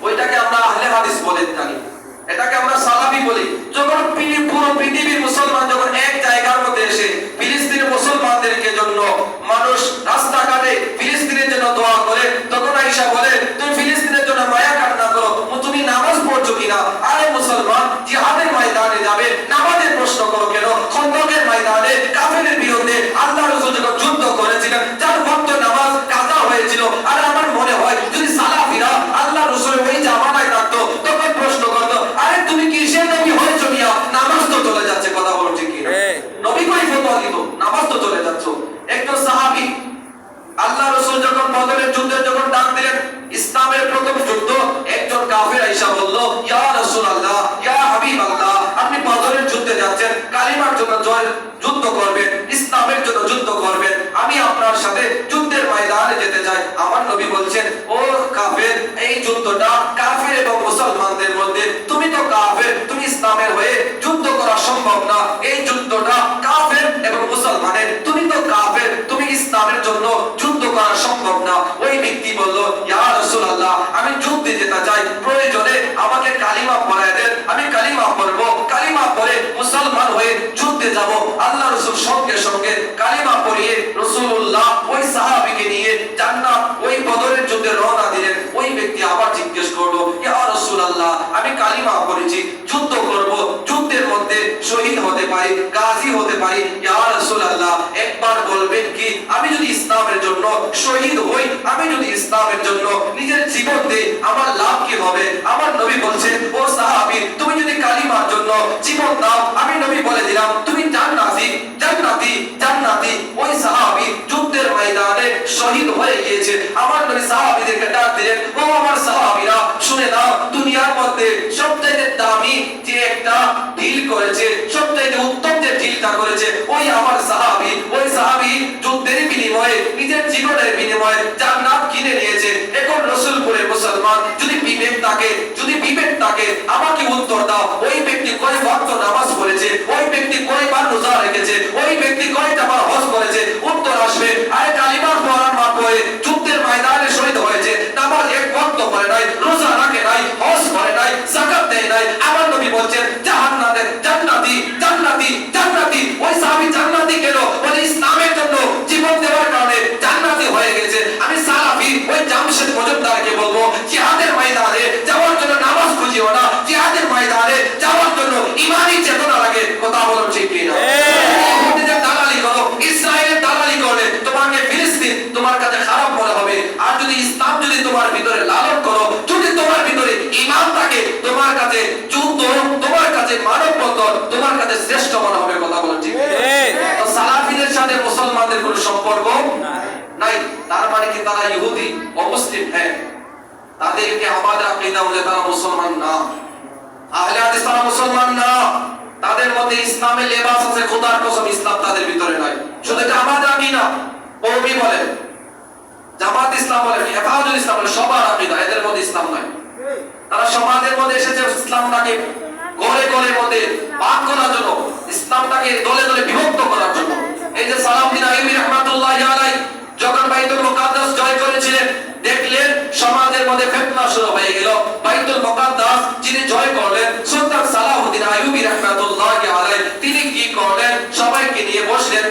ওইটাকে আমরা আহলে হাদিস বলে জানি, এটাকে আমরা সালাফি বলি। যখন পুরো পৃথিবীর মুসলমান যখন এক জায়গার মধ্যে এসে ফিলিস্তিনের মুসলমানদেরকে জন্য মানুষ রাস্তাঘাটে ফিলিস্তিনের জন্য দোয়া করে, তখন আয়েশা বলে তুমি ফিলিস্তিনের জন্য মায়া কান্না করো, তুমি নামাজ পড়ছো কিনা? আরে মুসলমান, জিহাদের ময়দানে যাবে, নামাজের প্রশ্ন করো কেন? খন্দকের ময়দানে কাফেরের বিরুদ্ধে আল্লাহ রাসূল যখন যুদ্ধ করেছিলেন, যার ভক্ত নামাজ কাজা হয়েছিল। আর আমার মনে হয় যদি সালাফিরা আল্লাহ রাসূলের ওই জামানায় থাকতো, তখন প্রশ্ন করতো, আরে তুমি কিসের নবী হয়েছো মিয়া? নামাজ তো চলে যাচ্ছে। কথা বলো ঠিক কিনা? নবী কই ফতোয়া দিল, নামাজ তো চলে যাচ্ছে। একজন সাহাবী আল্লাহ রাসূল যখন বদরের যুদ্ধে যখন ডাক দিলেন, ইসলামের প্রথম যুদ্ধ, একজন কাফের আয়েশা বলল, ইয়া রাসূলুল্লাহ, ইয়া হাবিবাল্লাহ, আপনি বদরের যুদ্ধে যাচ্ছেন, কালিমার জন্য যুদ্ধ করবেন, ইসলামের জন্য যুদ্ধ করবেন, আমি আপনার সাথে যুদ্ধের ময়দানে যেতে চাই। আমার নবী বলছেন, ও কাফের, এই যুদ্ধটা কাফের এবং মুসলমানদের মধ্যে, তুমি তো কাফের, তুমি ইসলামের হয়ে যুদ্ধ করা সম্ভব না। এই যুদ্ধটা কাফের এবং মুসলমানের, তুমি তো কাফের, তুমি ইসলামের জন্য যুদ্ধ করা সম্ভব না। ওই ব্যক্তি বলল, ইয়া রাসূলুল্লাহ, আমি যুদ্ধে যেতে চাই, প্রয়োজনে আমাকে কালিমা পড়ায় দেন, আমি কালিমা পড়বো, কালিমা পড়ে মুসলমান হয়ে যুদ্ধে যাব। আল্লাহ রাসূল সঙ্গে সঙ্গে কালিমা পড়িয়ে রাসূলুল্লাহ ওই সাহাবীকে নিয়ে জান্নাত ওই বদরের যুদ্ধে রওনা দিলেন। ওই ব্যক্তি আবার জিজ্ঞেস করলো, ইয়া রাসূলুল্লাহ, আমি কালিমা পড়েছি, যুদ্ধ করব, যুদ্ধের মধ্যে শহীদ হতে পারি, গাজী হতে পারি, ইয়া রাসূলুল্লাহ একবার বলবেন কি, আমি যদি ইসলামের জন্য শহীদ হই, আমি যদি ইসলামের জন্য নিজের জীবন দেই, আমার লাভ কি হবে? আমার নবী বলছেন, ও সাহাবী, তুমি যদি কালিমার জন্য জীবন দাও, আমি নবী বলে দিলাম তুমি জান্নাতি, জান্নাতি, জান্নাতি। ওই সাহাবী যুদ্ধের ময়দানে শহীদ হয়ে গিয়েছে। আমার নবী সাহাবীদেরকে ডাক দিলেন, ও আমার সাহাবীরা, শুনে নাও, দুনিয়ার মধ্যে সবচেয়ে দামি যে একটা ডিল করেছে, সবচেয়ে উত্তম যে ডিলটা করেছে, ওই আমার সাহাবী। ওই সাহাবী যুদ্ধের বিনিময়ে, নিজের জীবনের বিনিময়ে জান্নাত কিনে নিয়েছে। এখন রাসূলপুরের মুসলমান যদি বিবেক থাকে, যদি বিবেক থাকে, আমাকে উত্তর দাও, ওই ব্যক্তি কয় ওয়াক্ত নামাজ পড়েছে? ওই ব্যক্তি কয়বার রোজা রেখেছে? ওই ব্যক্তি কয়টা বার হজ করেছে? উত্তর আসবে, আরে কালিমা পড়ার মাধ্যমে যুদ্ধের ময়দানে শহীদ হয়েছে, নামাজ এক ওয়াক্ত পড়ে নাই, রোজা রাখে নাই, হজ করে নাই, যাকাত দেয় নাই। আমার নবী বলছেন জাহান্নাতে জান্নাতি, জান্নাতি, জান্নাতি। ওই সাহাবী জান্নাতি কেন? বলে ইসলামের জন্য জীবন দেওয়ার কারণে জান্নাতি হয়ে গেছে। আমি সালাফি ওই জামশেদ মজুমদারকে বলবো, জিহাদের ময়দানে যাওয়ার জন্য নামাজ খুঁজিও না, জিহাদের ময়দানে যাওয়ার জন্য ঈমানি চেতনা লাগে। কথা বলো ঠিক কিনা? ইহুদিদের দালালি করো, ইসরায়েলের দালালি করলে তোমাকে ফিলিস্তিন তোমার কাছে খারাপ মনে হবে। আর যদি ইসলাম যদি তোমার ভিতরে লালন করো, যদি তোমার ভিতরে ঈমান থাকে, তোমার কাছে যুদ্ধ, তোমার কাছে মানববন্ধন, তোমার কাছে শ্রেষ্ঠ মনে হবে। কথা বলো ঠিক কিনা? তো সালাফিদের সাথে মুসলমানদের কোনো সম্পর্ক নাই। তার মানে কি তারা ইহুদি অমুসলিম? হ্যাঁ, তাদেরকে আমাদের আকীদা অনুযায়ী তারা মুসলমান না। আহলে হাদিস তারা মুসলমান না। তাদের মধ্যে ইসলামের লেবাস আছে, খোদার কসম ইসলাম তাদের ভিতরে নাই। শুধু এটা আমাদের আকীদা। কওমি বলেন, জামাত ইসলাম বলেন, হেফাজতুল ইসলাম বলেন, সবার আকীদা, এদের মধ্যে ইসলাম নাই। তারা সমাজের মধ্যে এসেছে ইসলামটাকে ঘরে ঘরে মধ্যে ভাগ করার জন্য, ইসলামটাকে দলে দলে বিভক্ত করার জন্য। এই যে সালাউদ্দিন আইয়ুবী রাহমাতুল্লাহি আলাইহি যখন বাইতুল মুকাদ্দাস জয় করেছিলেন, দেখলেন সমাজের মধ্যে ফিতনা শুরু হয়ে গেল। বাইতুল মুকাদ্দাস যিনি জয় করলেন, সুলতান সালাউদ্দিন আইয়ুবী রাহমাতুল্লাহি আলাইহি, তিনি কি করলেন? সবাইকে নিয়ে বসলেন।